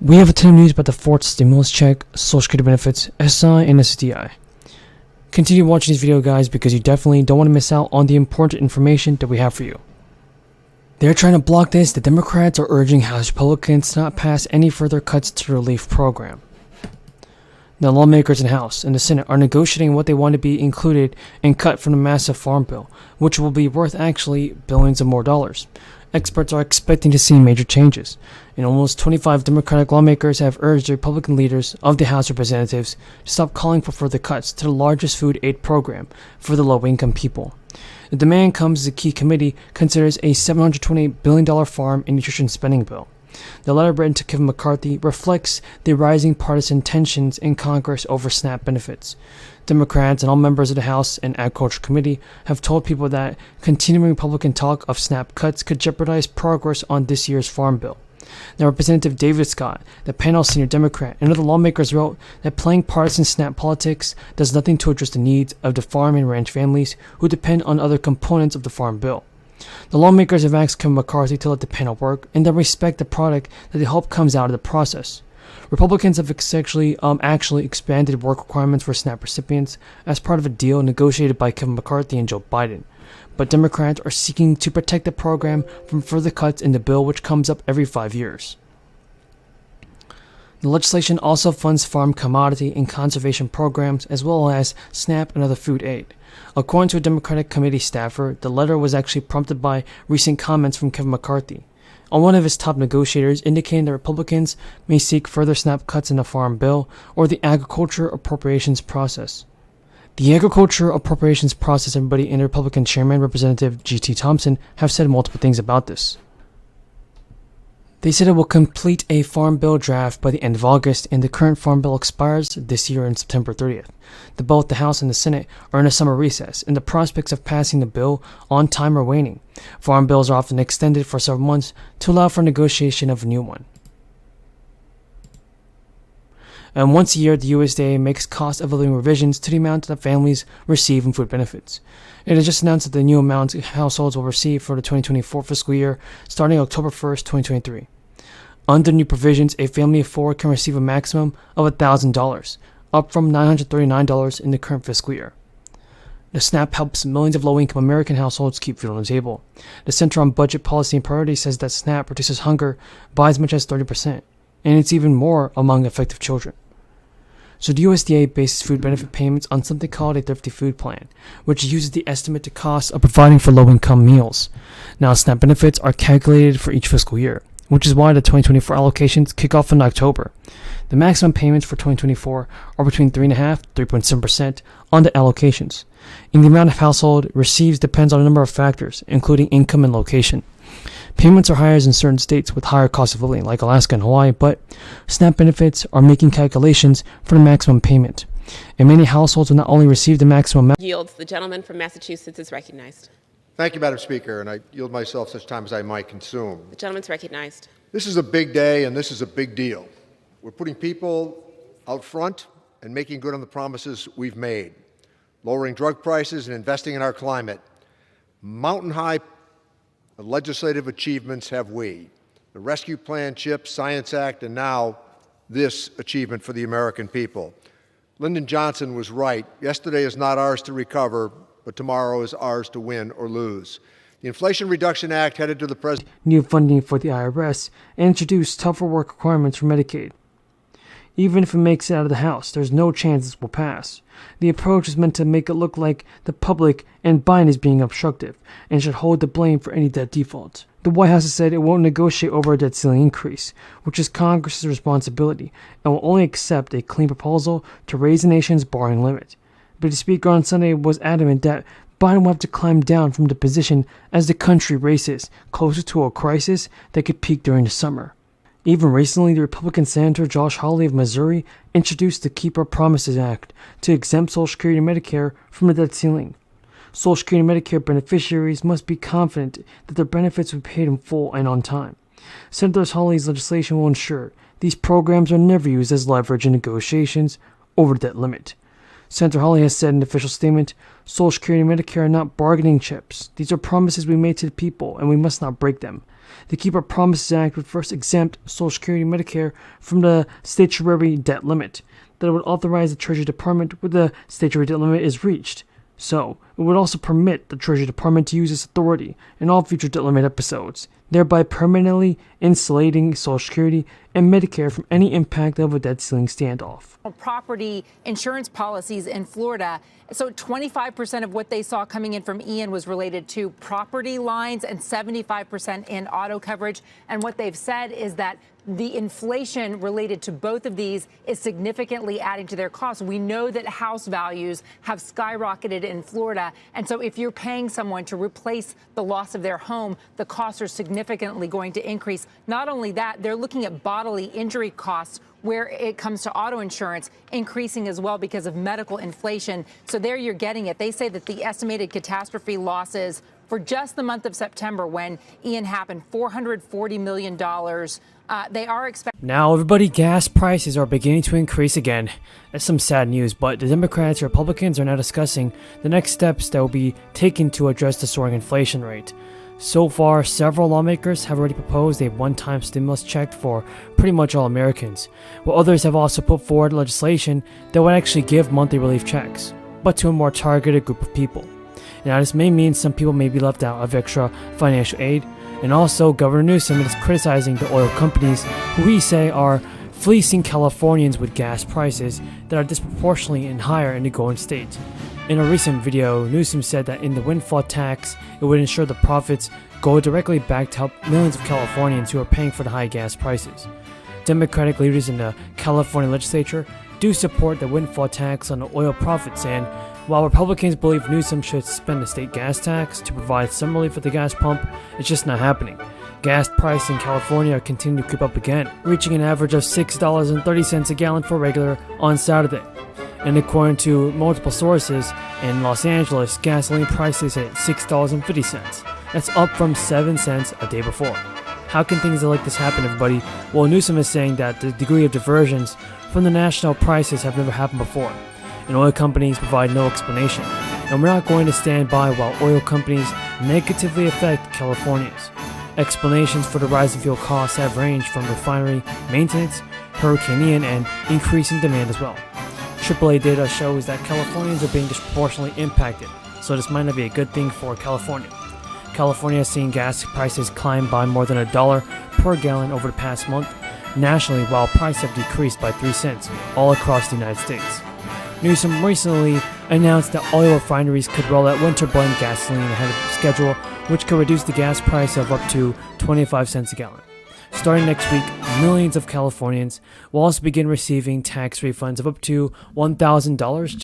We have a ton of news about the fourth stimulus check, Social Security benefits, SSDI, and SSDI. Continue watching this video, guys, because you definitely don't want to miss out on the important information that we have for you. They're trying to block this. The Democrats are urging House Republicans to not pass any further cuts to the relief program. The lawmakers in the House and the Senate are negotiating what they want to be included and cut from the massive farm bill, which will be worth actually billions of more dollars. Experts are expecting to see major changes, and almost 25 Democratic lawmakers have urged the Republican leaders of the House of Representatives to stop calling for further cuts to the largest food aid program for the low-income people. The demand comes as a key committee considers a $728 billion farm and nutrition spending bill. The letter written to Kevin McCarthy reflects the rising partisan tensions in Congress over SNAP benefits. Democrats and all members of the House and Agriculture Committee have told people that continuing Republican talk of SNAP cuts could jeopardize progress on this year's farm bill. Now, Representative David Scott, the panel's senior Democrat, and other lawmakers wrote that playing partisan SNAP politics does nothing to address the needs of the farm and ranch families who depend on other components of the farm bill. The lawmakers have asked Kevin McCarthy to let the panel work and then respect the product that they hope comes out of the process. Republicans have actually expanded work requirements for SNAP recipients as part of a deal negotiated by Kevin McCarthy and Joe Biden. But Democrats are seeking to protect the program from further cuts in the bill, which comes up every 5 years. The legislation also funds farm commodity and conservation programs as well as SNAP and other food aid. According to a Democratic committee staffer, the letter was actually prompted by recent comments from Kevin McCarthy on one of his top negotiators, indicating that Republicans may seek further SNAP cuts in the farm bill or the agriculture appropriations process. The agriculture appropriations process, everybody, and the Republican chairman, Representative G.T. Thompson, have said multiple things about this. They said it will complete a farm bill draft by the end of August, and the current farm bill expires this year on September 30th. Both the House and the Senate are in a summer recess, and the prospects of passing the bill on time are waning. Farm bills are often extended for several months to allow for negotiation of a new one. And once a year, the USDA makes cost of living revisions to the amount that families receive in food benefits. It has just announced that the new amount households will receive for the 2024 fiscal year starting October 1st, 2023. Under new provisions, a family of 4 can receive a maximum of $1,000, up from $939 in the current fiscal year. The SNAP helps millions of low-income American households keep food on the table. The Center on Budget Policy and Priorities says that SNAP reduces hunger by as much as 30%, and it's even more among affected children. So the USDA bases food benefit payments on something called a Thrifty Food Plan, which uses the estimate to cost of providing for low-income meals. Now, SNAP benefits are calculated for each fiscal year, which is why the 2024 allocations kick off in October. The maximum payments for 2024 are between 3.5% to 3.7% on the allocations, and the amount of household receives depends on a number of factors, including income and location. Payments are higher in certain states with higher cost of living, like Alaska and Hawaii, but SNAP benefits are making calculations for the maximum payment. And many households will not only receive the maximum yields. The gentleman from Massachusetts is recognized. Thank you, Madam Speaker, and I yield myself such time as I might consume. The gentleman's recognized. This is a big day, and this is a big deal. We're putting people out front and making good on the promises we've made, lowering drug prices and investing in our climate. Mountain-high legislative achievements have we. The Rescue Plan, CHIPS, Science Act, and now this achievement for the American people. Lyndon Johnson was right. Yesterday is not ours to recover, but tomorrow is ours to win or lose. The Inflation Reduction Act headed to the President. New funding for the IRS and introduced tougher work requirements for Medicaid. Even if it makes it out of the House, there's no chance this will pass. The approach is meant to make it look like the public and Biden is being obstructive and should hold the blame for any debt defaults. The White House has said it won't negotiate over a debt ceiling increase, which is Congress's responsibility, and will only accept a clean proposal to raise the nation's borrowing limit. But the Speaker on Sunday was adamant that Biden will have to climb down from the position as the country races closer to a crisis that could peak during the summer. Even recently, the Republican Senator Josh Hawley of Missouri introduced the Keep Our Promises Act to exempt Social Security and Medicare from the debt ceiling. Social Security and Medicare beneficiaries must be confident that their benefits will be paid in full and on time. Senator Hawley's legislation will ensure these programs are never used as leverage in negotiations over the debt limit. Senator Hawley has said in an official statement, Social Security and Medicare are not bargaining chips. These are promises we made to the people, and we must not break them. The Keep Our Promises Act would first exempt Social Security and Medicare from the statutory debt limit. That it would authorize the Treasury Department when the statutory debt limit is reached. So, it would also permit the Treasury Department to use its authority in all future debt limit episodes, thereby permanently insulating Social Security and Medicare from any impact of a debt ceiling standoff. Property insurance policies in Florida. So 25% of what they saw coming in from Ian was related to property lines and 75% in auto coverage. And what they've said is that the inflation related to both of these is significantly adding to their costs. We know that house values have skyrocketed in Florida. And so if you're paying someone to replace the loss of their home, the costs are significantly going to increase. Not only that, they're looking at bodily injury costs where it comes to auto insurance increasing as well because of medical inflation. So there you're getting it. They say that the estimated catastrophe losses for just the month of September when Ian happened, $440 million. They are expecting. Now, everybody, gas prices are beginning to increase again. That's some sad news, but the Democrats and Republicans are now discussing the next steps that will be taken to address the soaring inflation rate. So far, several lawmakers have already proposed a one-time stimulus check for pretty much all Americans, while others have also put forward legislation that would actually give monthly relief checks, but to a more targeted group of people. Now, this may mean some people may be left out of extra financial aid, and also Governor Newsom is criticizing the oil companies who we say are fleecing Californians with gas prices that are disproportionately and higher in the Golden State. In a recent video, Newsom said that in the windfall tax, it would ensure the profits go directly back to help millions of Californians who are paying for the high gas prices. Democratic leaders in the California legislature do support the windfall tax on the oil profits, and while Republicans believe Newsom should suspend the state gas tax to provide some relief at the gas pump, it's just not happening. Gas prices in California continue to creep up again, reaching an average of $6.30 a gallon for regular on Saturday. And according to multiple sources, in Los Angeles, gasoline prices hit $6.50. That's up from 7 cents a day before. How can things like this happen, everybody? Well, Newsom is saying that the degree of diversions from the national prices have never happened before, and oil companies provide no explanation. And we're not going to stand by while oil companies negatively affect Californians. Explanations for the rise in fuel costs have ranged from refinery maintenance, Hurricane Ian, and increasing demand as well. AAA data shows that Californians are being disproportionately impacted, so this might not be a good thing for California. California has seen gas prices climb by more than $1 per gallon over the past month nationally, while prices have decreased by 3 cents all across the United States. Newsom recently announced that oil refineries could roll out winter blend gasoline ahead of schedule, which could reduce the gas price of up to 25 cents a gallon. Starting next week, millions of Californians will also begin receiving tax refunds of up to $1,000